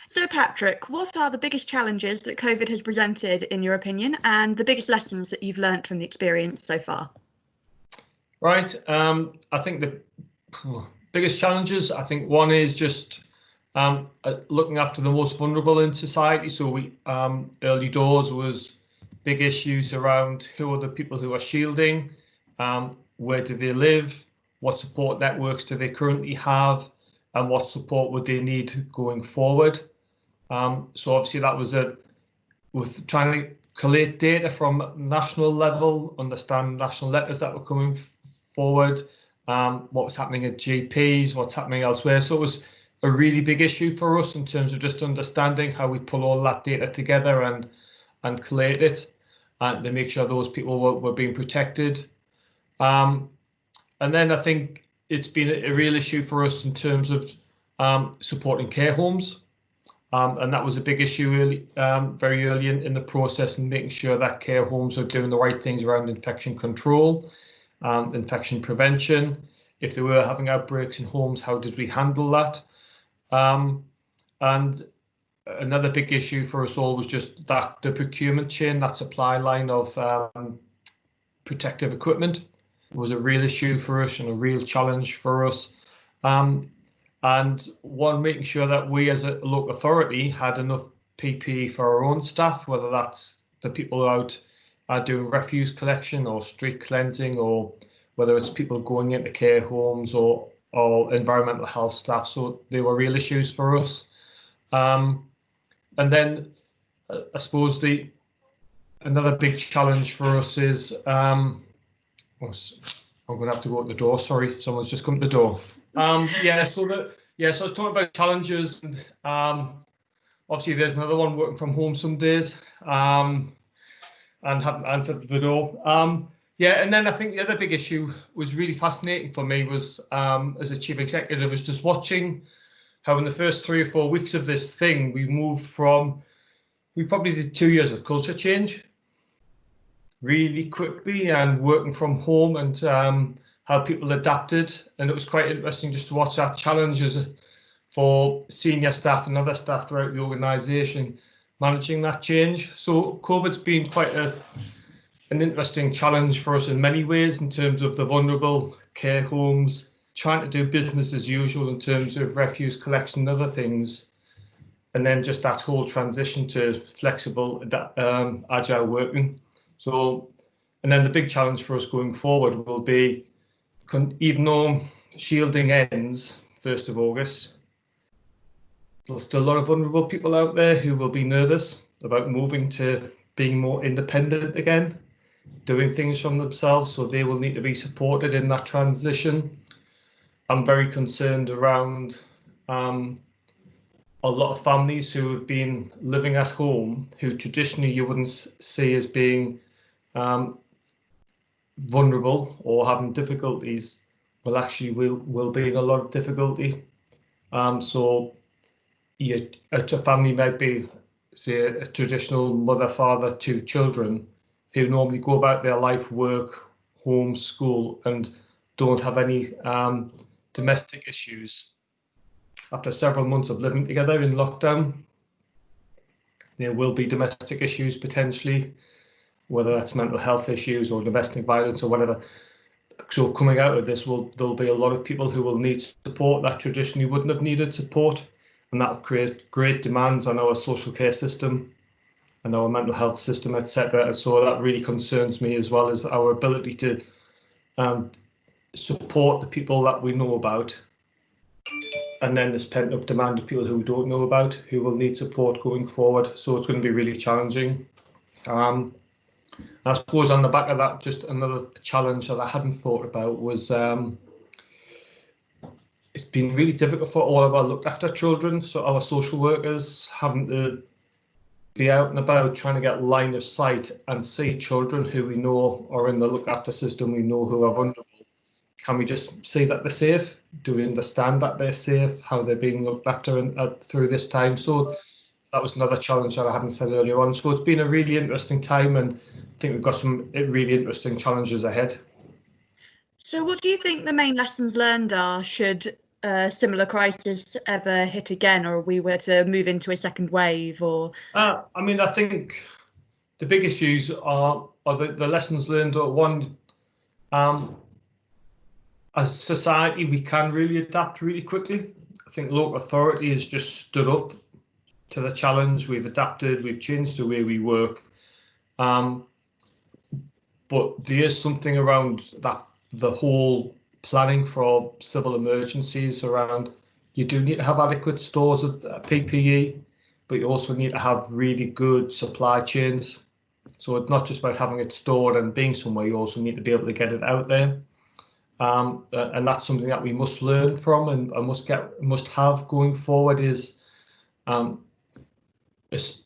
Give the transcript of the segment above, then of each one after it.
So Patrick, what are the biggest challenges that COVID has presented in your opinion, and the biggest lessons that you've learnt from the experience so far? Right, I think the biggest challenges, I think one is just looking after the most vulnerable in society. So we early doors was big issues around who are the people who are shielding, where do they live, what support networks do they currently have, and what support would they need going forward. So obviously that was with trying to collate data from national level, understand national letters that were coming forward, what was happening at GPs, what's happening elsewhere. So it was a really big issue for us in terms of just understanding how we pull all that data together and collate it and to make sure those people were being protected. And then I think it's been a real issue for us in terms of supporting care homes. And that was a big issue very early in the process, and making sure that care homes are doing the right things around infection control, infection prevention. If they were having outbreaks in homes, how did we handle that? And another big issue for us all was just that the procurement chain, that supply line of protective equipment was a real issue for us and a real challenge for us. And one, making sure that we as a local authority had enough PPE for our own staff, whether that's the people out doing refuse collection or street cleansing, or whether it's people going into care homes or environmental health staff. So they were real issues for us. And then I suppose another big challenge for us is I'm going to have to go at the door. Sorry, someone's just come to the door. So I was talking about challenges, and obviously there's another one, working from home some days, and haven't answered the door. And then I think the other big issue was really fascinating for me was, as a chief executive, was just watching how in the first 3 or 4 weeks of this thing, we probably did 2 years of culture change really quickly, and working from home, and how people adapted. And it was quite interesting just to watch that challenge for senior staff and other staff throughout the organisation, managing that change. So COVID's been quite an interesting challenge for us in many ways, in terms of the vulnerable care homes, trying to do business as usual in terms of refuse collection and other things, and then just that whole transition to flexible, agile working. So, and then the big challenge for us going forward will be, even though shielding ends 1st of August, there's still a lot of vulnerable people out there who will be nervous about moving to being more independent again, doing things from themselves, so they will need to be supported in that transition. I'm very concerned around a lot of families who have been living at home, who traditionally you wouldn't see as being vulnerable or having difficulties, will be in a lot of difficulty. So a family might be, say, a traditional mother, father, 2 children who normally go about their life, work, home, school, and don't have any domestic issues. After several months of living together in lockdown, there will be domestic issues potentially, whether that's mental health issues or domestic violence or whatever. So coming out of this, there'll be a lot of people who will need support that traditionally wouldn't have needed support, and that will create great demands on our social care system and our mental health system, etc. And so that really concerns me, as well as our ability to support the people that we know about. And then there's pent-up demand of people who we don't know about, who will need support going forward. So it's going to be really challenging. I suppose on the back of that, just another challenge that I hadn't thought about was it's been really difficult for all of our looked after children. So our social workers having to be out and about, trying to get line of sight and see children who we know are in the looked after system, we know who are vulnerable. Can we just see that they're safe? Do we understand that they're safe, how they're being looked after through this time? So that was another challenge that I hadn't said earlier on. So it's been a really interesting time, and I think we've got some really interesting challenges ahead. So what do you think the main lessons learned are, should a similar crisis ever hit again, or we were to move into a second wave, or? I mean, I think the big issues are the lessons learned. One, as a society, we can really adapt really quickly. I think local authority has just stood up to the challenge. We've adapted, we've changed the way we work. But there is something around that, the whole planning for civil emergencies around, you do need to have adequate stores of PPE, but you also need to have really good supply chains. So it's not just about having it stored and being somewhere, you also need to be able to get it out there. And that's something that we must learn from and must have going forward is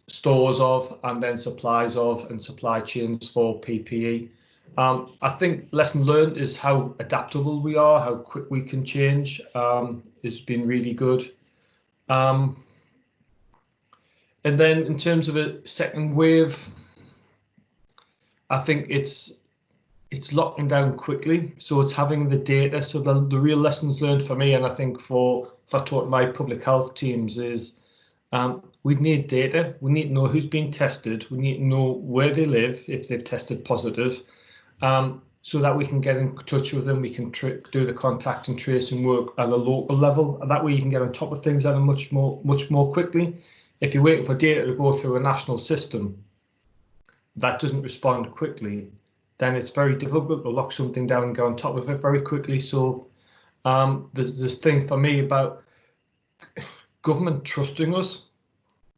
stores of, and then supplies of, and supply chains for PPE. I think lesson learned is how adaptable we are, how quick we can change. It's been really good. And then in terms of a second wave, I think it's locking down quickly. So it's having the data. So the real lessons learned for me, and I think for taught my public health teams is, we need data. We need to know who's been tested. We need to know where they live if they've tested positive, so that we can get in touch with them. We can do the contact and tracing work at a local level. And that way you can get on top of things at a much more quickly. If you're waiting for data to go through a national system that doesn't respond quickly, then it's very difficult to lock something down and go on top of it very quickly. So there's this thing for me about government trusting us,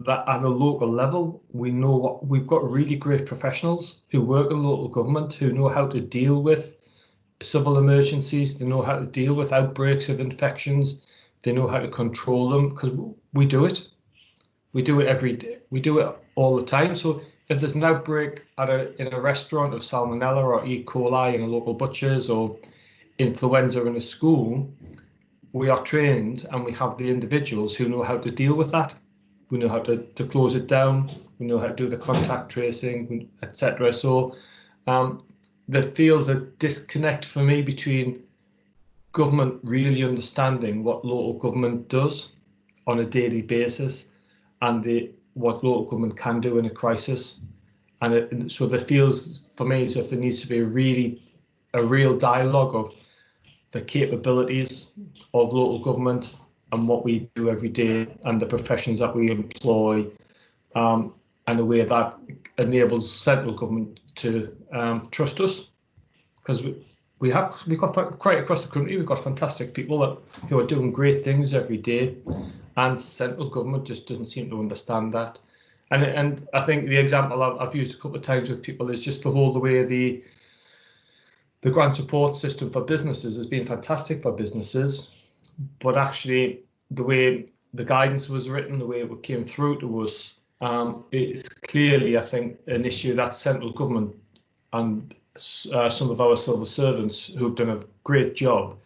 that at a local level, we know what we've got. Really great professionals who work in local government who know how to deal with civil emergencies. They know how to deal with outbreaks of infections. They know how to control them, because we do it. We do it every day. We do it all the time. So if there's an outbreak in a restaurant of salmonella or E. coli in a local butcher's, or influenza in a school, we are trained and we have the individuals who know how to deal with that. We know how to close it down. We know how to do the contact tracing, etc. So there feels a disconnect for me between government really understanding what local government does on a daily basis and what local government can do in a crisis. And so there feels for me as if there needs to be a real dialogue of the capabilities of local government and what we do every day and the professions that we employ, and a way that enables central government to trust us, because we've got quite across the country, we've got fantastic people who are doing great things every day, and central government just doesn't seem to understand that. And I think the example I've used a couple of times with people is just the way the grant support system for businesses has been fantastic for businesses, but actually the way the guidance was written, the way it came through to us, it's clearly, I think, an issue that central government and some of our civil servants who've done a great job,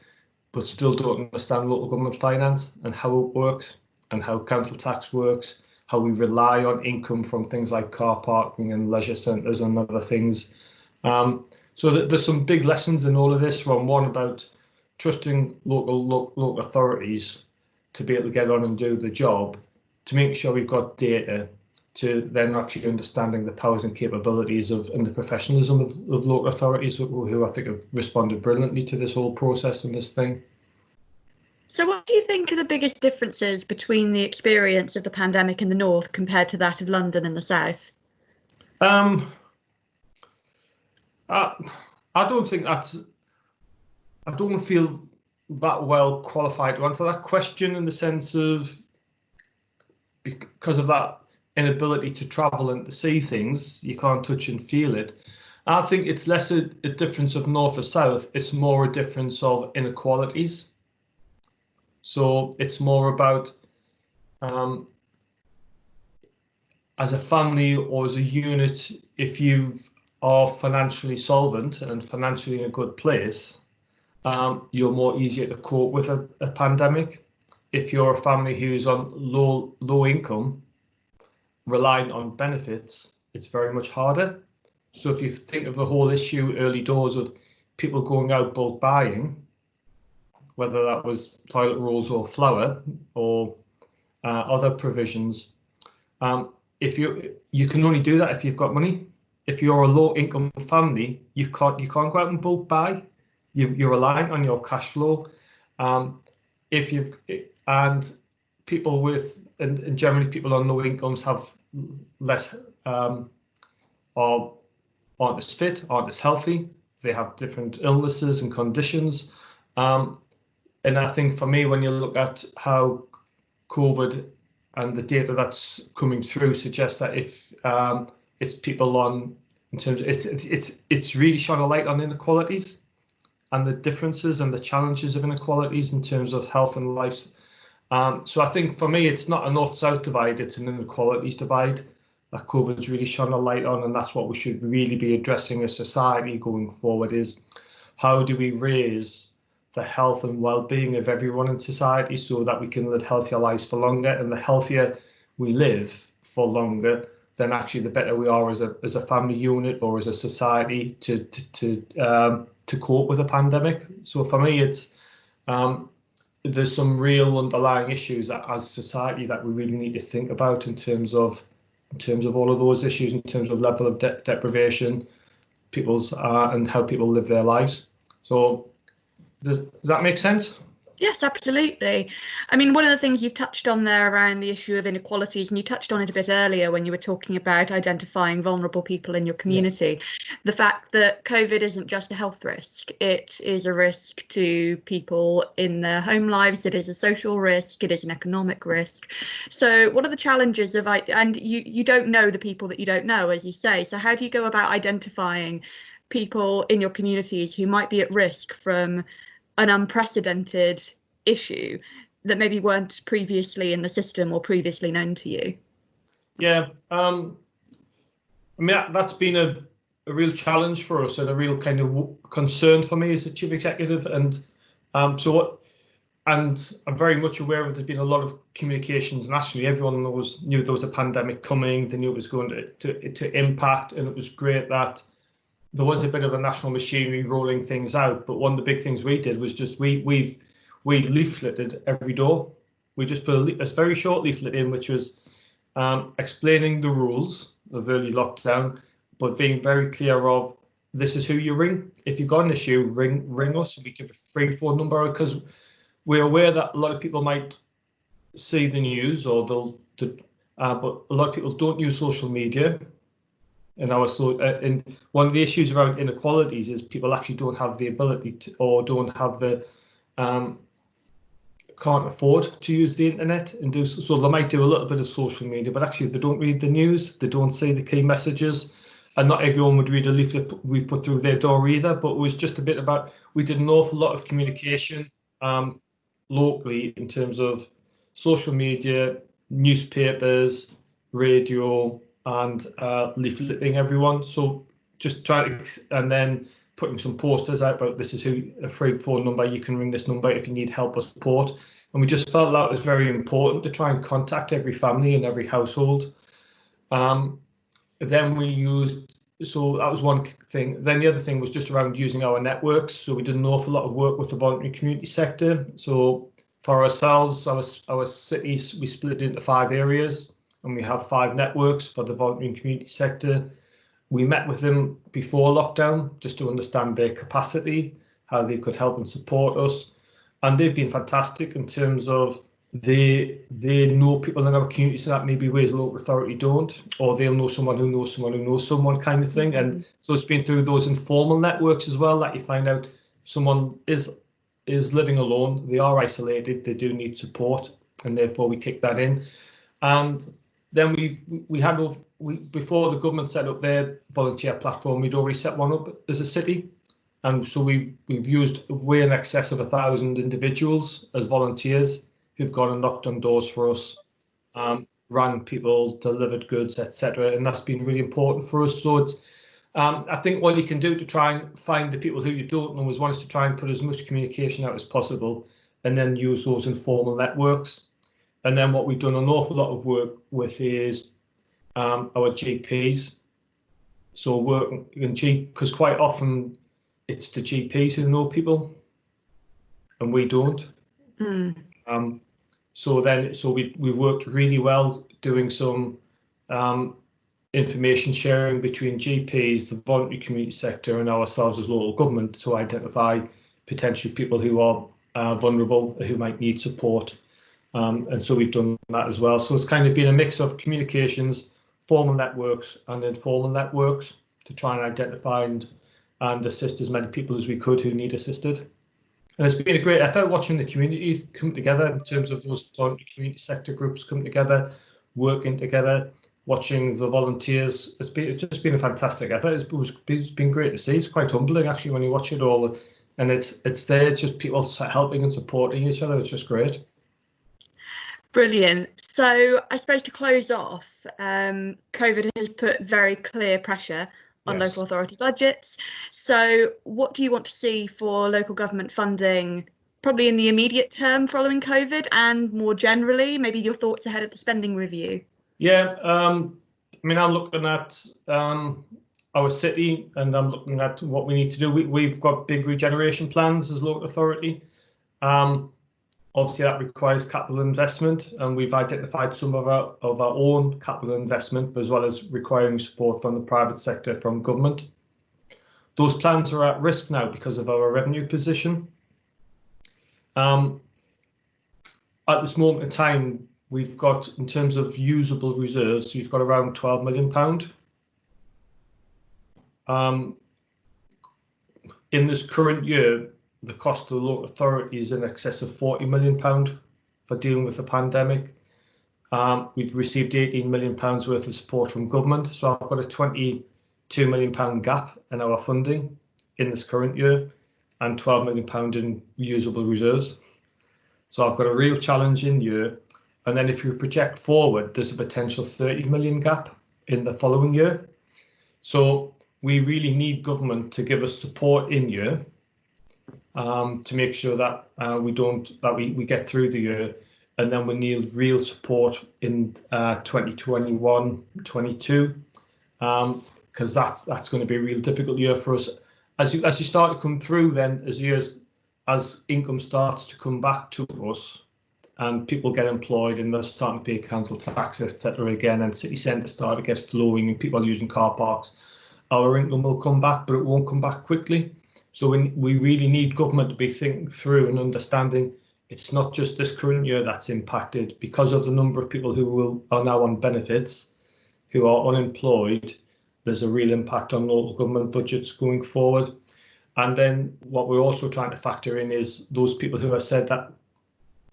but still don't understand local government finance and how it works and how council tax works, how we rely on income from things like car parking and leisure centres and other things. So there's some big lessons in all of this. From one about trusting local authorities to be able to get on and do the job, to make sure we've got data, to then actually understanding the powers and capabilities and the professionalism of local authorities, who I think have responded brilliantly to this whole process and this thing. So what do you think are the biggest differences between the experience of the pandemic in the north compared to that of London in the south? I don't think I don't feel that well qualified to answer that question, in the sense of, because of that inability to travel and to see things, you can't touch and feel it. I think it's less a difference of north or south, it's more a difference of inequalities. So it's more about, as a family or as a unit, if you are financially solvent and financially in a good place, you're more easier to cope with a pandemic. If you're a family who's on low income, relying on benefits, it's very much harder. So if you think of the whole issue early doors of people going out bulk buying, whether that was toilet rolls or flour or other provisions. If you can only do that if you've got money. If you're a low-income family, you can't go out and bulk buy. You're reliant on your cash flow. If you've and people with and generally people on low incomes have less or aren't as fit, aren't as healthy. They have different illnesses and conditions. And I think for me, when you look at how COVID and the data that's coming through suggests that if it's people on in terms of it's really shone a light on inequalities and the differences and the challenges of inequalities in terms of health and life. So I think for me, it's not a north-south divide, it's an inequalities divide that COVID's really shone a light on, and that's what we should really be addressing as society going forward, is how do we raise the health and well-being of everyone in society so that we can live healthier lives for longer, and the healthier we live for longer, then actually the better we are as a family unit or as a society to cope with a pandemic. So for me, it's there's some real underlying issues that as society that we really need to think about in terms of all of those issues, in terms of level of deprivation, people's and how people live their lives. So does that make sense? Yes, absolutely. I mean, one of the things you've touched on there around the issue of inequalities, and you touched on it a bit earlier when you were talking about identifying vulnerable people in your community, the fact that COVID isn't just a health risk, it is a risk to people in their home lives, it is a social risk, it is an economic risk. So what are the challenges of, and you don't know the people that you don't know, as you say, so how do you go about identifying people in your communities who might be at risk from an unprecedented issue that maybe weren't previously in the system or previously known to you? Yeah, I mean, that's been a real challenge for us and a real kind of concern for me as the chief executive. And I'm very much aware of there's been a lot of communications nationally. Everyone knew there was a pandemic coming. They knew it was going to impact, and it was great that there was a bit of a national machinery rolling things out. But one of the big things we did was just we leafleted every door. We just put a very short leaflet in, which was explaining the rules of early lockdown, but being very clear of this is who you ring. If you've got an issue, ring us. We give a free phone number, because we're aware that a lot of people might see the news or but a lot of people don't use social media. And one of the issues around inequalities is people actually don't have the ability to, or don't have the can't afford to use the internet and do so. They might do a little bit of social media, but actually they don't read the news, they don't see the key messages, and not everyone would read a leaflet we put through their door either. But it was just a bit about, we did an awful lot of communication locally in terms of social media, newspapers, radio, and leafleting everyone. So just trying to, and then putting some posters out about this is a free phone number, you can ring this number if you need help or support. And we just felt that was very important to try and contact every family and every household. Then we used, so that was one thing. Then the other thing was just around using our networks. So we did an awful lot of work with the voluntary community sector. So for ourselves, our cities, we split it into 5 areas, and we have 5 networks for the voluntary and community sector. We met with them before lockdown just to understand their capacity, how they could help and support us. And they've been fantastic in terms of they know people in our community, so that maybe ways local authority don't, or they'll know someone who knows someone who knows someone kind of thing. And so it's been through those informal networks as well that you find out someone is living alone, they are isolated, they do need support, and therefore we kick that in. And then before the government set up their volunteer platform, we'd already set one up as a city. And so we've used way in excess of 1,000 individuals as volunteers who've gone and knocked on doors for us, rang people, delivered goods, etc. And that's been really important for us. So it's, I think what you can do to try and find the people who you don't know is, one is to try and put as much communication out as possible, and then use those informal networks. And then what we've done an awful lot of work with is our GPs. So working in because quite often it's the GPs who know people. and we don't. So we worked really well doing some information sharing between GPs, the voluntary community sector, and ourselves as local government to identify potential people who are vulnerable, who might need support. And so we've done that as well. So it's kind of been a mix of communications, formal networks and informal networks to try and identify and assist as many people as we could who need assisted. And it's been a great effort watching the community come together in terms of those voluntary community sector groups come together, working together, watching the volunteers. It's just been a fantastic effort. It's been great to see. It's quite humbling actually when you watch it all, and it's there. It's just people helping and supporting each other. It's just great. Brilliant. So I suppose to close off, COVID has put very clear pressure on local authority budgets. So what do you want to see for local government funding, probably in the immediate term following COVID, and more generally, maybe your thoughts ahead of the spending review? Yeah, I mean, I'm looking at our city and I'm looking at what we need to do. We've got big regeneration plans as local authority. Obviously, that requires capital investment, and we've identified some of our own capital investment, as well as requiring support from the private sector, from government. Those plans are at risk now because of our revenue position. At this moment in time, we've got, in terms of usable reserves, we've got around £12 million. In this current year, the cost of the local authority is in excess of £40 million for dealing with the pandemic. We've received £18 million worth of support from government, so I've got a £22 million gap in our funding in this current year and £12 million in usable reserves. So I've got a real challenging year. And then if you project forward, there's a potential 30 million gap in the following year. So we really need government to give us support in year to make sure that we get through the year, and then we need real support in 2021-22, because that's going to be a real difficult year for us. As you start to come through, then as income starts to come back to us, and people get employed and they're starting to pay council tax, etc. again, and city centres start to get flowing and people are using car parks, our income will come back, but it won't come back quickly. So we really need government to be thinking through and understanding it's not just this current year that's impacted because of the number of people who are now on benefits, who are unemployed. There's a real impact on local government budgets going forward. And then what we're also trying to factor in is those people who have said that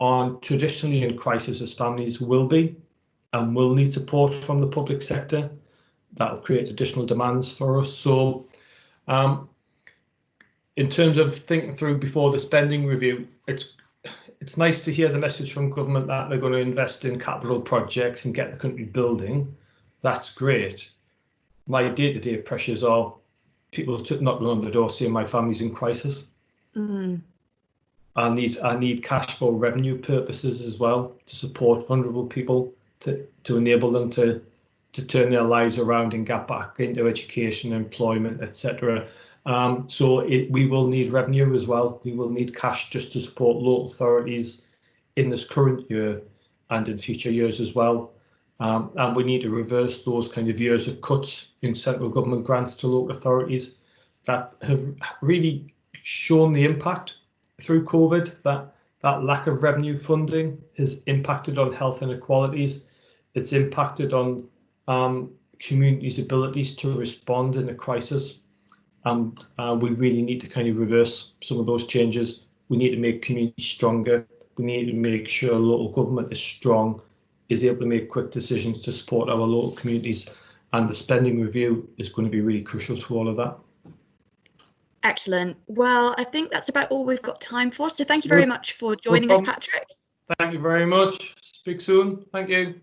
aren't traditionally in crisis as families will be and will need support from the public sector. That'll create additional demands for us. So in terms of thinking through before the spending review, it's nice to hear the message from government that they're going to invest in capital projects and get the country building. That's great. My day-to-day pressures are people knocking on the door saying my family's in crisis. I need cash for revenue purposes as well to support vulnerable people, to enable them to turn their lives around and get back into education, employment, etc. So we will need revenue as well. We will need cash just to support local authorities in this current year and in future years as well. And we need to reverse those kind of years of cuts in central government grants to local authorities that have really shown the impact through COVID. That lack of revenue funding has impacted on health inequalities. It's impacted on communities' abilities to respond in a crisis. And we really need to kind of reverse some of those changes. We need to make communities stronger. We need to make sure local government is strong, is able to make quick decisions to support our local communities. And the spending review is going to be really crucial to all of that. Excellent. Well, I think that's about all we've got time for. So thank you very much for joining us, Patrick. Thank you very much. Speak soon. Thank you.